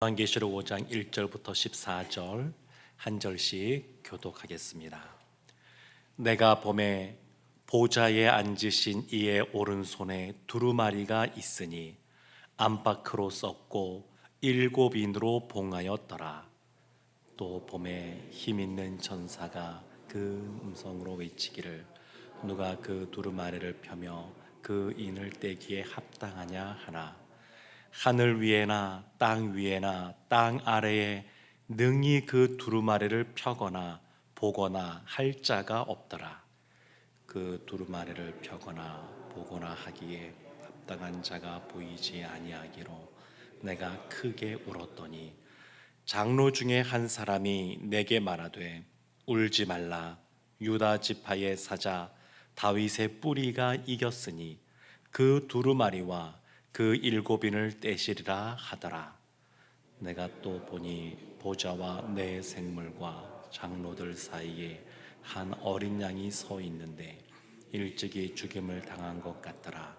요한계시록 5장 1절부터 14절 한 절씩 교독하겠습니다. 내가 보매 보좌에 앉으신 이의 오른손에 두루마리가 있으니 안팎으로 썼고 7인으로 봉하였더라. 또 보매 힘있는 천사가 그 음성으로 외치기를 누가 그 두루마리를 펴며 그 인을 떼기에 합당하냐 하나. 하늘 위에나 땅 위에나 땅 아래에 능히 그 두루마리를 펴거나 보거나 할 자가 없더라. 그 두루마리를 펴거나 보거나 하기에 합당한 자가 보이지 아니하기로 내가 크게 울었더니 장로 중에 한 사람이 내게 말하되 울지 말라. 유다 지파의 사자 다윗의 뿌리가 이겼으니 그 두루마리와 그 7인을 떼시리라 하더라. 내가 또 보니 보좌와 내 생물과 장로들 사이에 한 어린 양이 서 있는데 일찍이 죽임을 당한 것 같더라.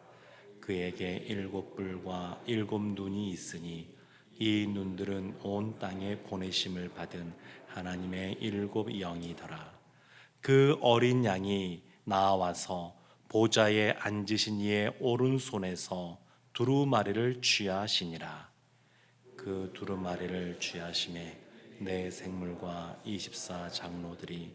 그에게 7뿔과 7눈이 있으니 이 눈들은 온 땅에 보내심을 받은 하나님의 7영이더라. 그 어린 양이 나와서 보좌에 앉으신 이의 오른손에서 두루마리를 취하시니라. 그 두루마리를 취하심에 내 생물과 24 장로들이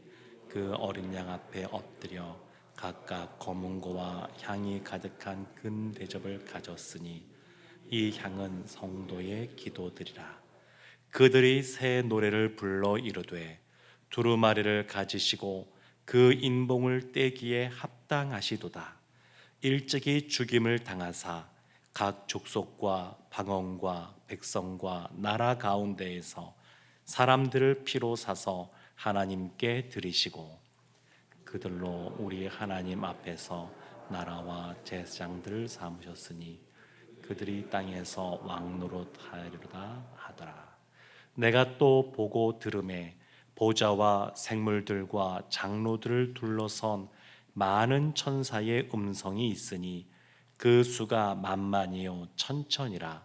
그 어린 양 앞에 엎드려 각각 검은고와 향이 가득한 큰 대접을 가졌으니 이 향은 성도의 기도들이라. 그들이 새 노래를 불러 이르되 두루마리를 가지시고 그 인봉을 떼기에 합당하시도다. 일찍이 죽임을 당하사 각 족속과 방언과 백성과 나라 가운데에서 사람들을 피로 사서 하나님께 드리시고 그들로 우리 하나님 앞에서 나라와 제사장들을 삼으셨으니 그들이 땅에서 왕노릇하리로다 하더라. 내가 또 보고 들음에 보좌와 생물들과 장로들을 둘러선 많은 천사의 음성이 있으니 그 수가 만만이요 천천이라.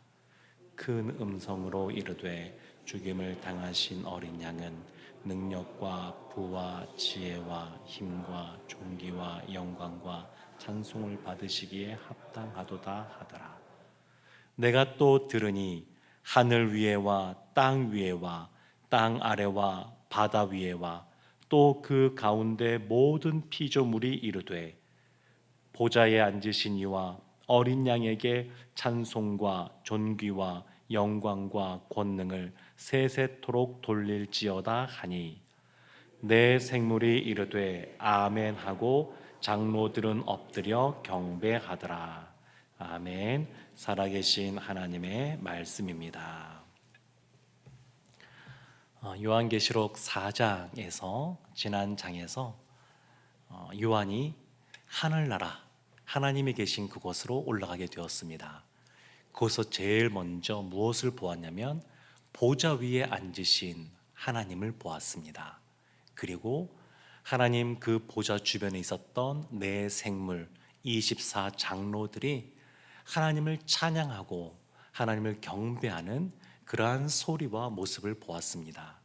큰 음성으로 이르되 죽임을 당하신 어린 양은 능력과 부와 지혜와 힘과 존귀와 영광과 찬송을 받으시기에 합당하도다 하더라. 내가 또 들으니 하늘 위에와 땅 위에와 땅 아래와 바다 위에와 또 그 가운데 모든 피조물이 이르되 보좌에 앉으신 이와 어린 양에게 찬송과 존귀와 영광과 권능을 세세토록 돌릴지어다 하니 내 생물이 이르되 아멘 하고 장로들은 엎드려 경배하더라. 아멘. 살아계신 하나님의 말씀입니다. 요한계시록 4장에서 지난 장에서 요한이 하늘나라 하나님이 계신 그곳으로 올라가게 되었습니다. 거기서 제일 먼저 무엇을 보았냐면 보좌 위에 앉으신 하나님을 보았습니다. 그리고 하나님 그 보좌 주변에 있었던 네 생물 24 장로들이 하나님을 찬양하고 하나님을 경배하는 그러한 소리와 모습을 보았습니다.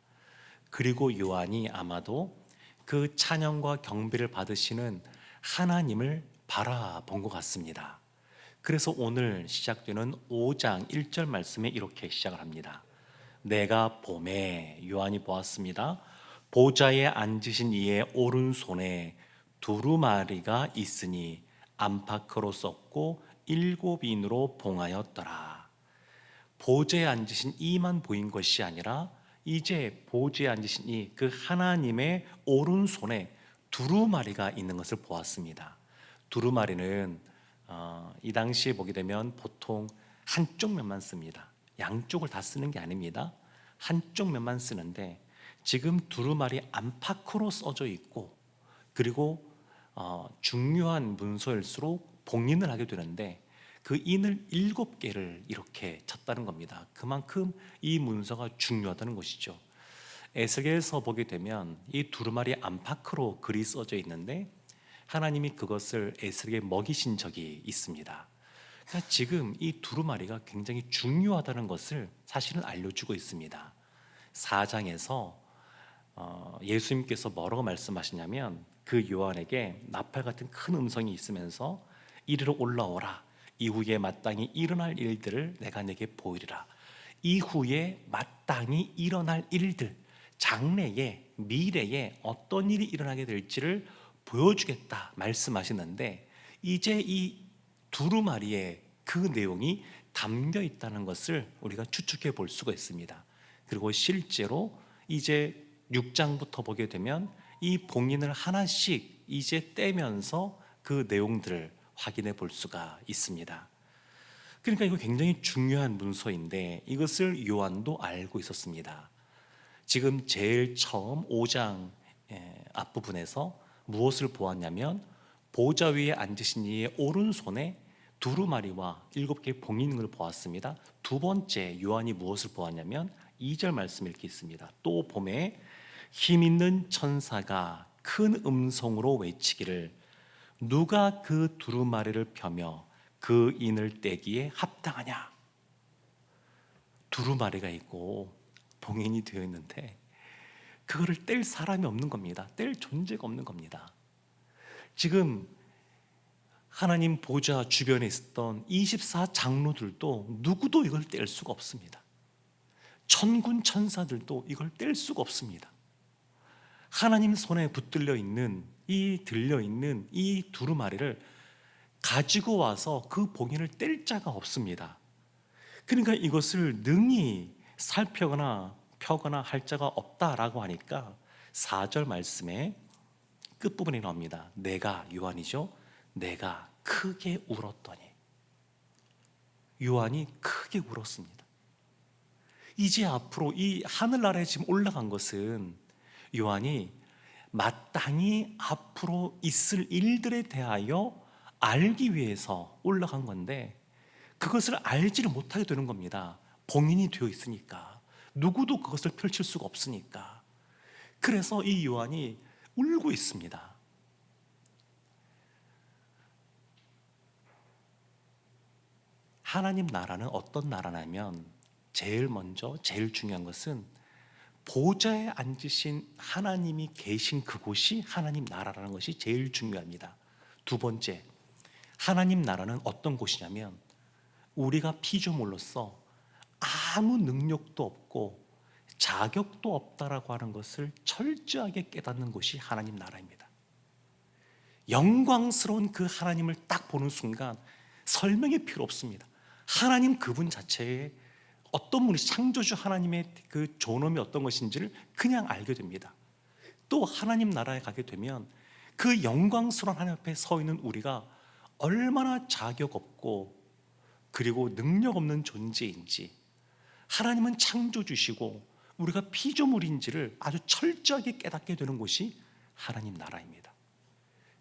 그리고 요한이 아마도 그 찬양과 경배를 받으시는 하나님을 바라본 것 같습니다. 그래서 오늘 시작되는 5장 1절 말씀에 이렇게 시작을 합니다. 내가 보매 요한이 보았습니다. 보좌에 앉으신 이의 오른손에 두루마리가 있으니 안팎으로 썼고 7인으로 봉하였더라. 보좌에 앉으신 이만 보인 것이 아니라 이제 보좌에 앉으신 이 그 하나님의 오른손에 두루마리가 있는 것을 보았습니다. 두루마리는 이 당시에 보게 되면 보통 한쪽 면만 씁니다. 양쪽을 다 쓰는 게 아닙니다. 한쪽 면만 쓰는데 지금 두루마리 안팎으로 써져 있고 그리고 중요한 문서일수록 봉인을 하게 되는데 그 인을 7개를 이렇게 쳤다는 겁니다. 그만큼 이 문서가 중요하다는 것이죠. 에스겔서 보게 되면 이 두루마리 안팎으로 글이 써져 있는데 하나님이 그것을 에스겔에게 먹이신 적이 있습니다. 그러니까 지금 이 두루마리가 굉장히 중요하다는 것을 사실은 알려주고 있습니다. 4장에서 예수님께서 뭐라고 말씀하시냐면 그 요한에게 나팔 같은 큰 음성이 있으면서 이리로 올라오라. 이후에 마땅히 일어날 일들을 내가 내게 보이리라. 이후에 마땅히 일어날 일들, 장래에 미래에 어떤 일이 일어나게 될지를 보여주겠다 말씀하시는데, 이제 이 두루마리의 그 내용이 담겨 있다는 것을 우리가 추측해 볼 수가 있습니다. 그리고 실제로 이제 6장부터 보게 되면 이 봉인을 하나씩 이제 떼면서 그 내용들을 확인해 볼 수가 있습니다. 그러니까 이거 굉장히 중요한 문서인데 이것을 요한도 알고 있었습니다. 지금 제일 처음 5장 앞부분에서 무엇을 보았냐면 보좌 위에 앉으신 이의 오른손에 두루마리와 7개의 봉인을 보았습니다. 두 번째 요한이 무엇을 보았냐면 2절 말씀 이렇게 있습니다. 또 봄에 힘 있는 천사가 큰 음성으로 외치기를 누가 그 두루마리를 펴며 그 인을 떼기에 합당하냐. 두루마리가 있고 봉인이 되어 있는데 그거를 뗄 사람이 없는 겁니다. 뗄 존재가 없는 겁니다. 지금 하나님 보좌 주변에 있었던 24 장로들도 누구도 이걸 뗄 수가 없습니다. 천군 천사들도 이걸 뗄 수가 없습니다. 하나님 손에 붙들려 있는 들려 있는 이 두루마리를 가지고 와서 그 봉인을 뗄 자가 없습니다. 그러니까 이것을 능히 살펴거나 펴거나 할 자가 없다라고 하니까 4절 말씀에 끝부분에 나옵니다. 내가 요한이죠. 내가 크게 울었더니. 요한이 크게 울었습니다. 이제 앞으로 이 하늘나라에 지금 올라간 것은 요한이 마땅히 앞으로 있을 일들에 대하여 알기 위해서 올라간 건데 그것을 알지를 못하게 되는 겁니다. 봉인이 되어 있으니까. 누구도 그것을 펼칠 수가 없으니까. 그래서 이 요한이 울고 있습니다. 하나님 나라는 어떤 나라냐면 제일 먼저 제일 중요한 것은 보좌에 앉으신 하나님이 계신 그곳이 하나님 나라라는 것이 제일 중요합니다. 두 번째, 하나님 나라는 어떤 곳이냐면 우리가 피조물로서 아무 능력도 없고 자격도 없다라고 하는 것을 철저하게 깨닫는 곳이 하나님 나라입니다. 영광스러운 그 하나님을 딱 보는 순간 설명이 필요 없습니다. 하나님 그분 자체에 어떤 분이 창조주 하나님의 그 존엄이 어떤 것인지를 그냥 알게 됩니다. 또 하나님 나라에 가게 되면 그 영광스러운 하나님 앞에 서 있는 우리가 얼마나 자격 없고 그리고 능력 없는 존재인지, 하나님은 창조주시고 우리가 피조물인지를 아주 철저하게 깨닫게 되는 곳이 하나님 나라입니다.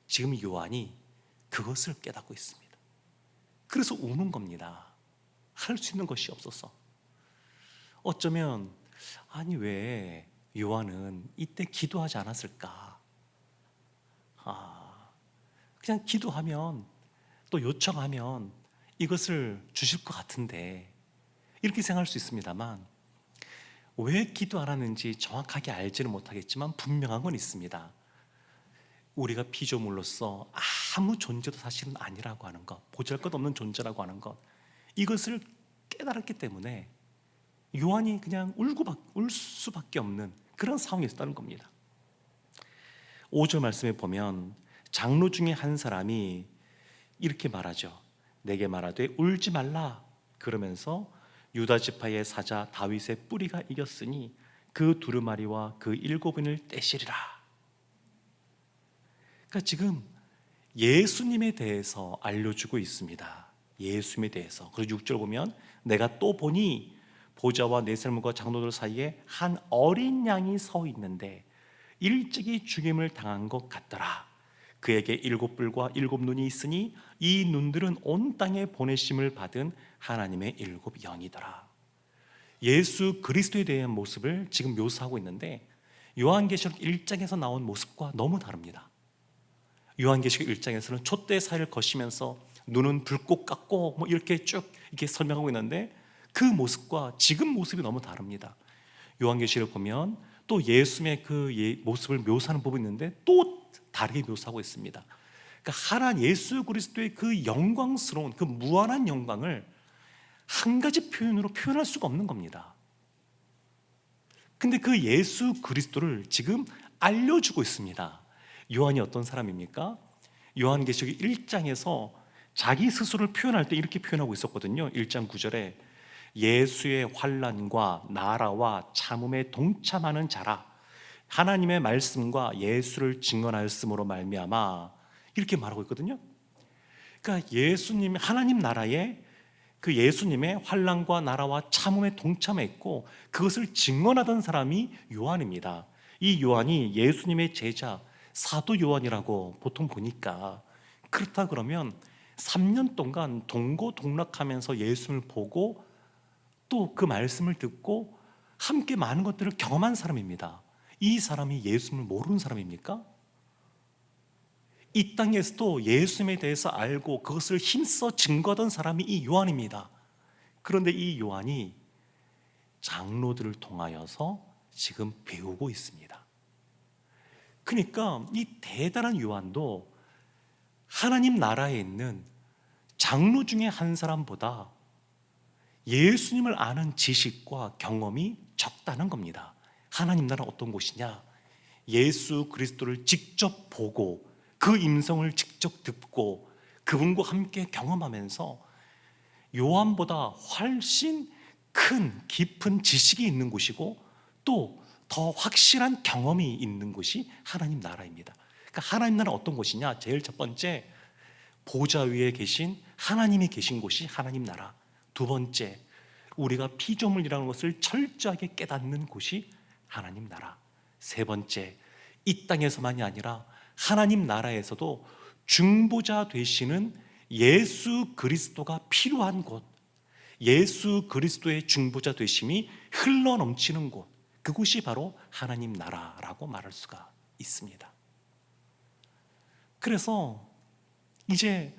지금 요한이 그것을 깨닫고 있습니다. 그래서 우는 겁니다. 할 수 있는 것이 없어서. 어쩌면 아니 왜 요한은 이때 기도하지 않았을까? 그냥 기도하면 또 요청하면 이것을 주실 것 같은데 이렇게 생각할 수 있습니다만 왜 기도 안 하는지 정확하게 알지는 못하겠지만 분명한 건 있습니다. 우리가 피조물로서 아무 존재도 사실은 아니라고 하는 것, 보잘것없는 존재라고 하는 것, 이것을 깨달았기 때문에 요한이 그냥 울 수밖에 없는 그런 상황이 있었다는 겁니다. 5절 말씀에 보면 장로 중에 한 사람이 이렇게 말하죠. 내게 말하되 울지 말라. 그러면서 유다 지파의 사자 다윗의 뿌리가 이겼으니 그 두루마리와 그 7인을 떼시리라. 그러니까 지금 예수님에 대해서 알려주고 있습니다. 예수님에 대해서. 그리고 6절 보면 내가 또 보니 보좌와 네살무가 장로들 사이에 한 어린 양이 서 있는데 일찍이 죽임을 당한 것 같더라. 그에게 7뿔과 7눈이 있으니 이 눈들은 온 땅에 보내심을 받은 하나님의 7영이더라. 예수 그리스도에 대한 모습을 지금 묘사하고 있는데 요한계시록 1장에서 나온 모습과 너무 다릅니다. 요한계시록 1장에서는 촛대 사이를 거치면서 눈은 붉고 깎고 뭐 이렇게 쭉 이렇게 설명하고 있는데 그 모습과 지금 모습이 너무 다릅니다. 요한계시를 보면 또 예수님의 그 모습을 묘사하는 부분이 있는데 또 다르게 묘사하고 있습니다. 그러니까 하나님 예수 그리스도의 그 영광스러운 그 무한한 영광을 한 가지 표현으로 표현할 수가 없는 겁니다. 근데 그 예수 그리스도를 지금 알려주고 있습니다. 요한이 어떤 사람입니까? 요한계시록 1장에서 자기 스스로를 표현할 때 이렇게 표현하고 있었거든요. 1장 9절에 예수의 환난과 나라와 참음에 동참하는 자라, 하나님의 말씀과 예수를 증언하였으므로 말미암아, 이렇게 말하고 있거든요. 그러니까 예수님, 하나님 나라에 그 예수님의 환난과 나라와 참음에 동참했고 그것을 증언하던 사람이 요한입니다. 이 요한이 예수님의 제자 사도 요한이라고 보통 보니까, 그렇다 그러면 3년 동안 동고동락하면서 예수님을 보고 또 그 말씀을 듣고 함께 많은 것들을 경험한 사람입니다. 이 사람이 예수님을 모르는 사람입니까? 이 땅에서도 예수님에 대해서 알고 그것을 힘써 증거하던 사람이 이 요한입니다. 그런데 이 요한이 장로들을 통하여서 지금 배우고 있습니다. 그러니까 이 대단한 요한도 하나님 나라에 있는 장로 중에 한 사람보다 예수님을 아는 지식과 경험이 적다는 겁니다. 하나님 나라는 어떤 곳이냐? 예수 그리스도를 직접 보고 그 임성을 직접 듣고 그분과 함께 경험하면서 요한보다 훨씬 큰 깊은 지식이 있는 곳이고 또 더 확실한 경험이 있는 곳이 하나님 나라입니다. 그러니까 하나님 나라는 어떤 곳이냐? 제일 첫 번째, 보좌 위에 계신 하나님이 계신 곳이 하나님 나라. 두 번째, 우리가 피조물이라는 것을 철저하게 깨닫는 곳이 하나님 나라. 세 번째, 이 땅에서만이 아니라 하나님 나라에서도 중보자 되시는 예수 그리스도가 필요한 곳, 예수 그리스도의 중보자 되심이 흘러넘치는 곳, 그곳이 바로 하나님 나라라고 말할 수가 있습니다. 그래서 이제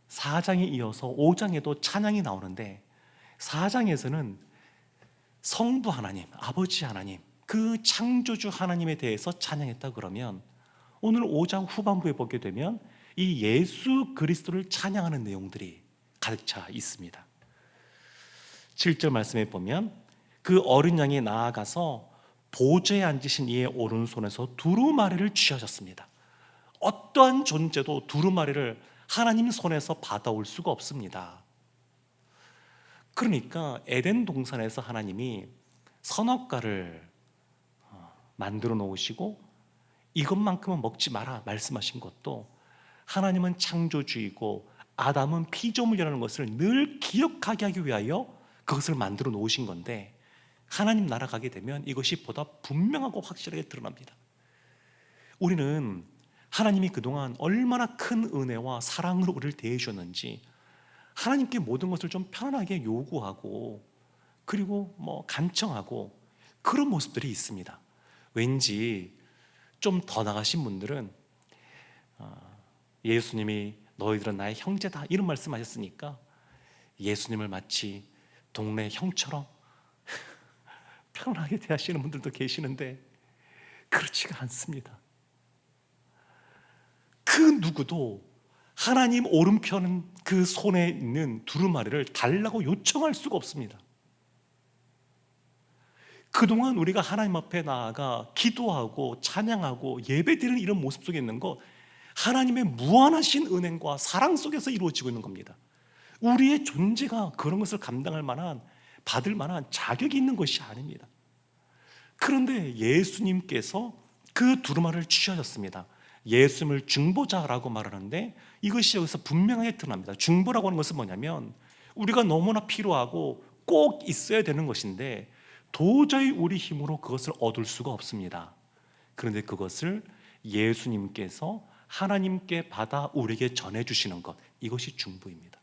4장에 이어서 5장에도 찬양이 나오는데 4장에서는 성부 하나님, 아버지 하나님, 그 창조주 하나님에 대해서 찬양했다 그러면 오늘 5장 후반부에 보게 되면 이 예수 그리스도를 찬양하는 내용들이 가득 차 있습니다. 7절 말씀에 보면 그 어린 양이 나아가서 보좌에 앉으신 이의 오른손에서 두루마리를 취하셨습니다. 어떠한 존재도 두루마리를 하나님 손에서 받아올 수가 없습니다. 그러니까 에덴 동산에서 하나님이 선악과를 만들어 놓으시고 이것만큼은 먹지 마라 말씀하신 것도 하나님은 창조주이고 아담은 피조물이라는 것을 늘 기억하게 하기 위하여 그것을 만들어 놓으신 건데, 하나님 나라 가게 되면 이것이 보다 분명하고 확실하게 드러납니다. 우리는 하나님이 그동안 얼마나 큰 은혜와 사랑으로 우리를 대해 주셨는지 하나님께 모든 것을 좀 편안하게 요구하고 그리고 간청하고 그런 모습들이 있습니다. 왠지 좀 더 나가신 분들은 예수님이 너희들은 나의 형제다 이런 말씀하셨으니까 예수님을 마치 동네 형처럼 편하게 대하시는 분들도 계시는데 그렇지가 않습니다. 그 누구도 하나님 오른편 그 손에 있는 두루마리를 달라고 요청할 수가 없습니다. 그동안 우리가 하나님 앞에 나아가 기도하고 찬양하고 예배드리는 이런 모습 속에 있는 거 하나님의 무한하신 은행과 사랑 속에서 이루어지고 있는 겁니다. 우리의 존재가 그런 것을 감당할 만한, 받을 만한 자격이 있는 것이 아닙니다. 그런데 예수님께서 그 두루마리를 취하셨습니다. 예수님을 중보자라고 말하는데 이것이 여기서 분명하게 드러납니다. 중보라고 하는 것은 뭐냐면 우리가 너무나 필요하고 꼭 있어야 되는 것인데 도저히 우리 힘으로 그것을 얻을 수가 없습니다. 그런데 그것을 예수님께서 하나님께 받아 우리에게 전해주시는 것, 이것이 중보입니다.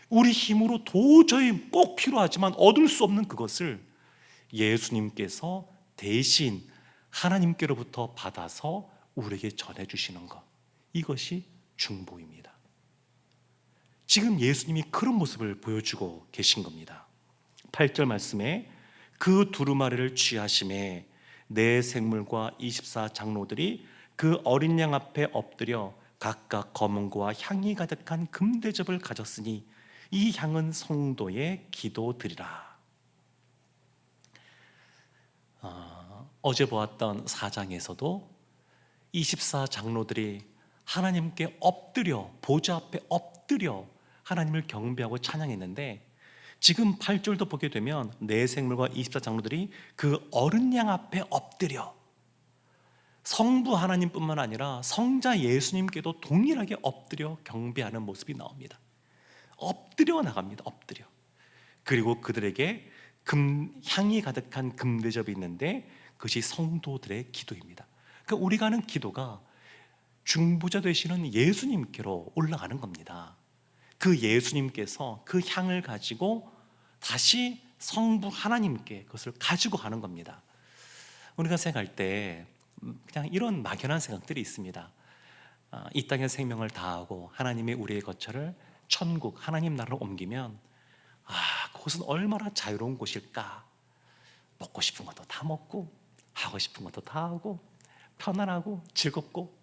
우리 힘으로 도저히 꼭 필요하지만 얻을 수 없는 그것을 예수님께서 대신 하나님께로부터 받아서 우리에게 전해주시는 것, 이것이 중보입니다. 지금 예수님이 그런 모습을 보여주고 계신 겁니다. 8절 말씀에 그 두루마리를 취하심에 네 생물과 24 장로들이 그 어린 양 앞에 엎드려 각각 검은고와 향이 가득한 금대접을 가졌으니 이 향은 성도의 기도드리라. 어제 보았던 4장에서도 24 장로들이 하나님께 엎드려, 보좌 앞에 엎드려 하나님을 경배하고 찬양했는데, 지금 8절도 보게 되면 네 생물과 24 장로들이 그 어린 양 앞에 엎드려 성부 하나님뿐만 아니라 성자 예수님께도 동일하게 엎드려 경배하는 모습이 나옵니다. 엎드려 나갑니다. 엎드려. 그리고 그들에게 향이 가득한 금대접이 있는데 그것이 성도들의 기도입니다. 그러니까 우리가 하는 기도가 중보자 되시는 예수님께로 올라가는 겁니다. 그 예수님께서 그 향을 가지고 다시 성부 하나님께 그것을 가지고 가는 겁니다. 우리가 생각할 때 그냥 이런 막연한 생각들이 있습니다. 이 땅의 생명을 다하고 하나님이 우리의 거처를 천국 하나님 나라로 옮기면 그곳은 얼마나 자유로운 곳일까. 먹고 싶은 것도 다 먹고 하고 싶은 것도 다 하고 편안하고 즐겁고,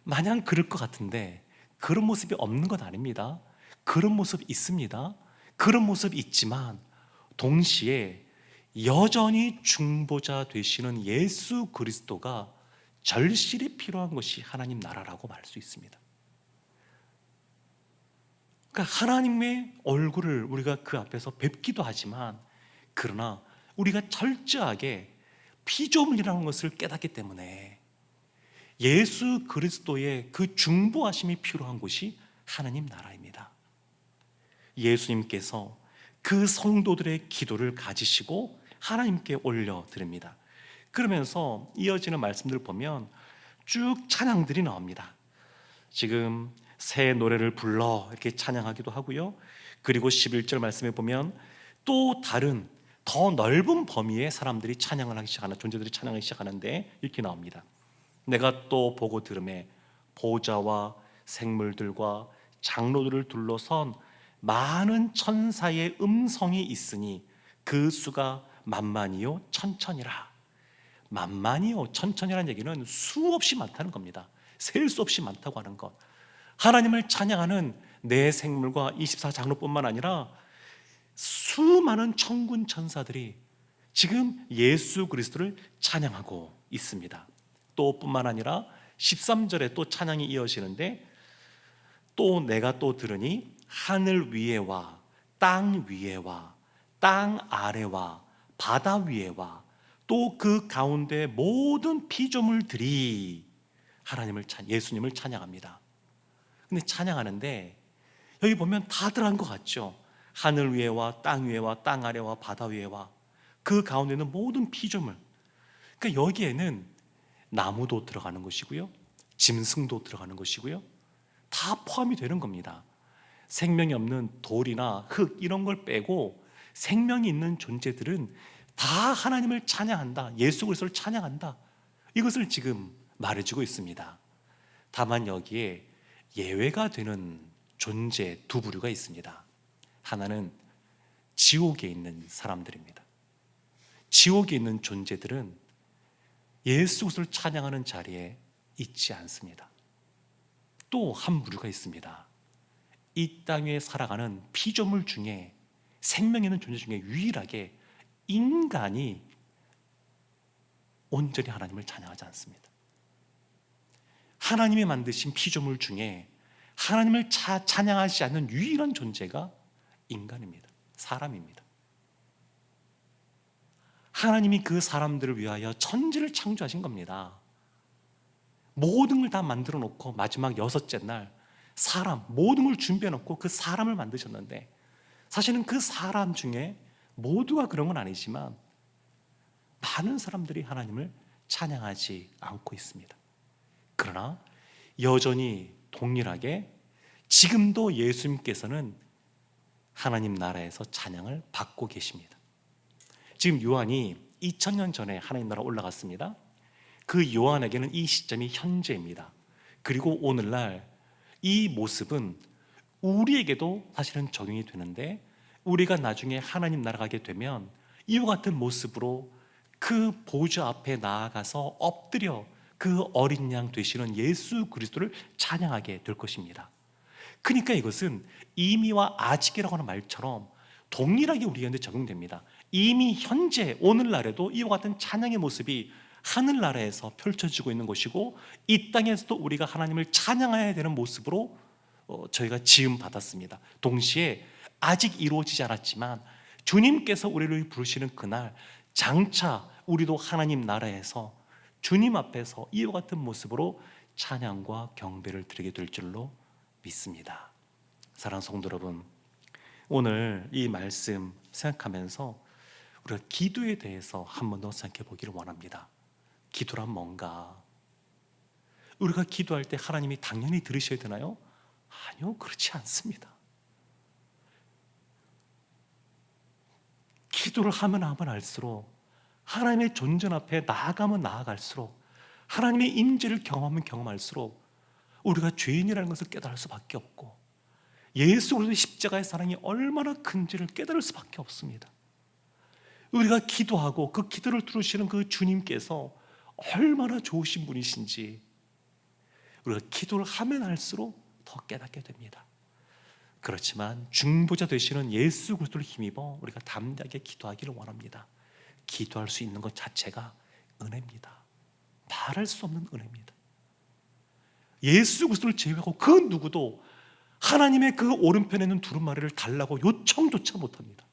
마냥 그럴 것 같은데 그런 모습이 없는 건 아닙니다. 그런 모습이 있습니다. 그런 모습이 있지만 동시에 여전히 중보자 되시는 예수 그리스도가 절실히 필요한 것이 하나님 나라라고 말할 수 있습니다. 그러니까 하나님의 얼굴을 우리가 그 앞에서 뵙기도 하지만, 그러나 우리가 철저하게 피조물이라는 것을 깨닫기 때문에 예수 그리스도의 그 중보하심이 필요한 곳이 하나님 나라입니다. 예수님께서 그 성도들의 기도를 가지시고 하나님께 올려드립니다. 그러면서 이어지는 말씀들을 보면 쭉 찬양들이 나옵니다. 지금 새 노래를 불러 이렇게 찬양하기도 하고요. 그리고 11절 말씀에 보면 또 다른 더 넓은 범위의 사람들이 찬양을 하기 시작하는, 존재들이 찬양하기 시작하는데 이렇게 나옵니다. 내가 또 보고 들음에 보좌와 생물들과 장로들을 둘러선 많은 천사의 음성이 있으니 그 수가 만만이요 천천이라. 만만이요 천천이라는 얘기는 수없이 많다는 겁니다. 셀 수 없이 많다고 하는 것. 하나님을 찬양하는 네 생물과 24 장로뿐만 아니라 수많은 천군 천사들이 지금 예수 그리스도를 찬양하고 있습니다. 또 뿐만 아니라 13절에 또 찬양이 이어지는데, 또 내가 또 들으니 하늘 위에와 땅 위에와 땅 아래와 바다 위에와 또 그 가운데 모든 피조물들이 예수님을 찬양합니다. 근데 찬양하는데 여기 보면 다들 한 것 같죠. 하늘 위에와 땅 위에와 땅 아래와 바다 위에와 그 가운데는 모든 피조물. 그러니까 여기에는 나무도 들어가는 것이고요, 짐승도 들어가는 것이고요, 다 포함이 되는 겁니다. 생명이 없는 돌이나 흙 이런 걸 빼고 생명이 있는 존재들은 다 하나님을 찬양한다, 예수 그리스도를 찬양한다, 이것을 지금 말해주고 있습니다. 다만 여기에 예외가 되는 존재 두 부류가 있습니다. 하나는 지옥에 있는 사람들입니다. 지옥에 있는 존재들은 예수 그리스도를 찬양하는 자리에 있지 않습니다. 또 한 부류가 있습니다. 이 땅에 살아가는 피조물 중에, 생명 있는 존재 중에 유일하게 인간이 온전히 하나님을 찬양하지 않습니다. 하나님이 만드신 피조물 중에 하나님을 찬양하지 않는 유일한 존재가 인간입니다. 사람입니다. 하나님이 그 사람들을 위하여 천지를 창조하신 겁니다. 모든 걸 다 만들어 놓고 마지막 6째 날 사람, 모든 걸 준비해 놓고 그 사람을 만드셨는데, 사실은 그 사람 중에 모두가 그런 건 아니지만 많은 사람들이 하나님을 찬양하지 않고 있습니다. 그러나 여전히 동일하게 지금도 예수님께서는 하나님 나라에서 찬양을 받고 계십니다. 지금 요한이 2000년 전에 하나님 나라 올라갔습니다. 그 요한에게는 이 시점이 현재입니다. 그리고 오늘날 이 모습은 우리에게도 사실은 적용이 되는데, 우리가 나중에 하나님 나라 가게 되면 이와 같은 모습으로 그 보좌 앞에 나아가서 엎드려 그 어린 양 되시는 예수 그리스도를 찬양하게 될 것입니다. 그러니까 이것은 이미와 아직이라고 하는 말처럼 동일하게 우리에게 적용됩니다. 이미 현재 오늘날에도 이와 같은 찬양의 모습이 하늘나라에서 펼쳐지고 있는 것이고, 이 땅에서도 우리가 하나님을 찬양해야 되는 모습으로 저희가 지음 받았습니다. 동시에 아직 이루어지지 않았지만 주님께서 우리를 부르시는 그날 장차 우리도 하나님 나라에서 주님 앞에서 이와 같은 모습으로 찬양과 경배를 드리게 될 줄로 믿습니다. 사랑하는 성도 여러분, 오늘 이 말씀 생각하면서 우리가 기도에 대해서 한 번 더 생각해 보기를 원합니다. 기도란 뭔가? 우리가 기도할 때 하나님이 당연히 들으셔야 되나요? 아니요, 그렇지 않습니다. 기도를 하면 할수록, 하나님의 존재 앞에 나아가면 나아갈수록, 하나님의 임재를 경험하면 경험할수록 우리가 죄인이라는 것을 깨달을 수밖에 없고, 예수 그리스도의 십자가의 사랑이 얼마나 큰지를 깨달을 수밖에 없습니다. 우리가 기도하고 그 기도를 들으시는 그 주님께서 얼마나 좋으신 분이신지 우리가 기도를 하면 할수록 더 깨닫게 됩니다. 그렇지만 중보자 되시는 예수 그리스도를 힘입어 우리가 담대하게 기도하기를 원합니다. 기도할 수 있는 것 자체가 은혜입니다. 말할 수 없는 은혜입니다. 예수 그리스도를 제외하고 그 누구도 하나님의 그 오른편에 있는 두루마리를 달라고 요청조차 못합니다.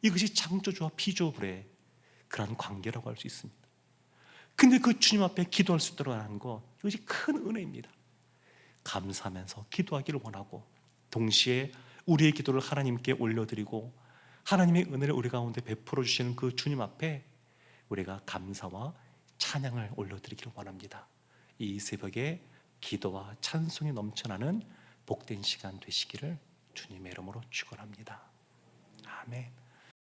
이것이 창조주와 피조물의 그런 관계라고 할 수 있습니다. 근데 그 주님 앞에 기도할 수 있도록 하는 것, 이것이 큰 은혜입니다. 감사하면서 기도하기를 원하고, 동시에 우리의 기도를 하나님께 올려드리고 하나님의 은혜를 우리 가운데 베풀어 주시는 그 주님 앞에 우리가 감사와 찬양을 올려드리기를 원합니다. 이 새벽에 기도와 찬송이 넘쳐나는 복된 시간 되시기를 주님의 이름으로 축원합니다. 아멘.